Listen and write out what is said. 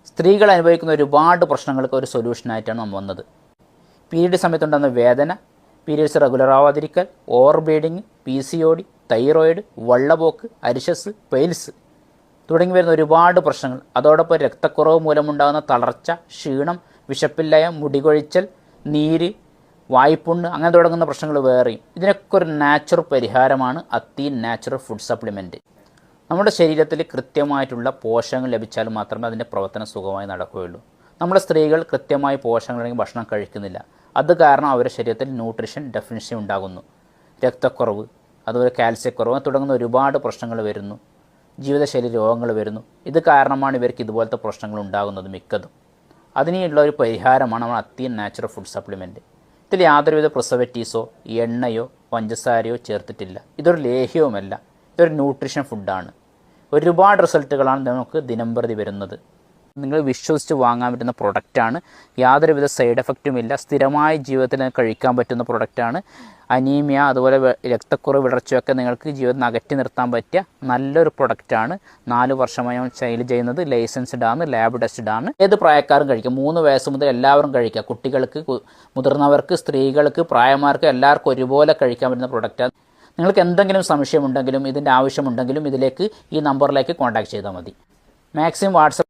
സ്ത്രീകൾ അനുഭവിക്കുന്ന ഒരുപാട് പ്രശ്നങ്ങൾക്ക് ഒരു സൊല്യൂഷനായിട്ടാണ് നമ്മൾ വന്നത്. പീരീഡ് സമയത്തുണ്ടാകുന്ന വേദന, പീരീഡ്സ് റെഗുലർ ആവാതിരിക്കൽ, ഓവർ ബ്ലീഡിങ്, PCOD, തൈറോയിഡ്, വള്ളപോക്ക്, അരിശസ്, പെയിൽസ് തുടങ്ങി വരുന്ന ഒരുപാട് പ്രശ്നങ്ങൾ. അതോടൊപ്പം രക്തക്കുറവ് മൂലമുണ്ടാകുന്ന തളർച്ച, ക്ഷീണം, വിശപ്പില്ലായ്മ, മുടികൊഴിച്ചൽ, നീര്, വായ്പുണ്ണ് അങ്ങനെ തുടങ്ങുന്ന പ്രശ്നങ്ങൾ വേറെയും. ഇതിനൊക്കെ ഒരു നാച്ചുറൽ പരിഹാരമാണ് അത്തീൻ നാച്ചുറൽ ഫുഡ് സപ്ലിമെൻറ്റ്. നമ്മുടെ ശരീരത്തിൽ കൃത്യമായിട്ടുള്ള പോഷകങ്ങൾ ലഭിച്ചാൽ മാത്രമേ അതിൻ്റെ പ്രവർത്തനം സുഖമായി നടക്കുകയുള്ളൂ. നമ്മുടെ സ്ത്രീകൾ കൃത്യമായി പോഷകങ്ങളല്ലെങ്കിൽ ഭക്ഷണം കഴിക്കുന്നില്ല. അത് കാരണം അവരുടെ ശരീരത്തിൽ ന്യൂട്രീഷൻ ഡെഫിഷ്യൻസി ഉണ്ടാകുന്നു. രക്തക്കുറവ്, അതുപോലെ കാൽസ്യക്കുറവ് തുടങ്ങുന്ന ഒരുപാട് പ്രശ്നങ്ങൾ വരുന്നു. ജീവിതശൈലി രോഗങ്ങൾ വരുന്നു. ഇത് കാരണമാണ് ഇവർക്ക് ഇതുപോലത്തെ പ്രശ്നങ്ങൾ ഉണ്ടാകുന്നത് മിക്കതും. അതിനുള്ള ഒരു പരിഹാരമാണ് നമ്മൾ അത്തീൻ നാച്ചുറൽ ഫുഡ് സപ്ലിമെൻറ്റ്. ഇതിൽ യാതൊരുവിധ പ്രിസർവേറ്റീവ്സോ എണ്ണയോ പഞ്ചസാരയോ ചേർത്തിട്ടില്ല. ഇതൊരു ലേഹ്യവുമല്ല, ഇതൊരു ന്യൂട്രീഷൻ ഫുഡാണ്. ഒരുപാട് റിസൾട്ടുകളാണ് നമുക്ക് ദിനംപ്രതി വരുന്നത്. നിങ്ങൾ വിശ്വസിച്ച് വാങ്ങാൻ പറ്റുന്ന പ്രൊഡക്റ്റാണ്. യാതൊരുവിധ സൈഡ് എഫക്റ്റും ഇല്ല. സ്ഥിരമായി ജീവിതത്തിൽ കഴിക്കാൻ പറ്റുന്ന പ്രൊഡക്റ്റാണ്. അനീമിയ, അതുപോലെ രക്തക്കുറവ്, വിളർച്ചയൊക്കെ നിങ്ങൾക്ക് ജീവിതത്തിൽ അകറ്റി നിർത്താൻ പറ്റിയ നല്ലൊരു പ്രൊഡക്റ്റാണ്. 4 വർഷമായി ഞാൻ സെയിൽ ചെയ്യുന്നത്. ലൈസൻസ്ഡ് ആണ്, ലാബ് ടെസ്റ്റഡ് ആണ്. ഏത് പ്രായക്കാരും കഴിക്കാം. 3 വയസ്സ് മുതൽ എല്ലാവരും കഴിക്കാം. കുട്ടികൾക്ക്, മുതിർന്നവർക്ക്, സ്ത്രീകൾക്ക്, പ്രായമാർക്ക് എല്ലാവർക്കും ഒരുപോലെ കഴിക്കാൻ പറ്റുന്ന പ്രൊഡക്റ്റാണ്. നിങ്ങൾക്ക് എന്തെങ്കിലും സംശയമുണ്ടെങ്കിലും ഇതിൻ്റെ ആവശ്യമുണ്ടെങ്കിലും ഇതിലേക്ക് ഈ നമ്പറിലേക്ക് കോൺടാക്ട് ചെയ്താൽ മതി. Maximum WhatsApp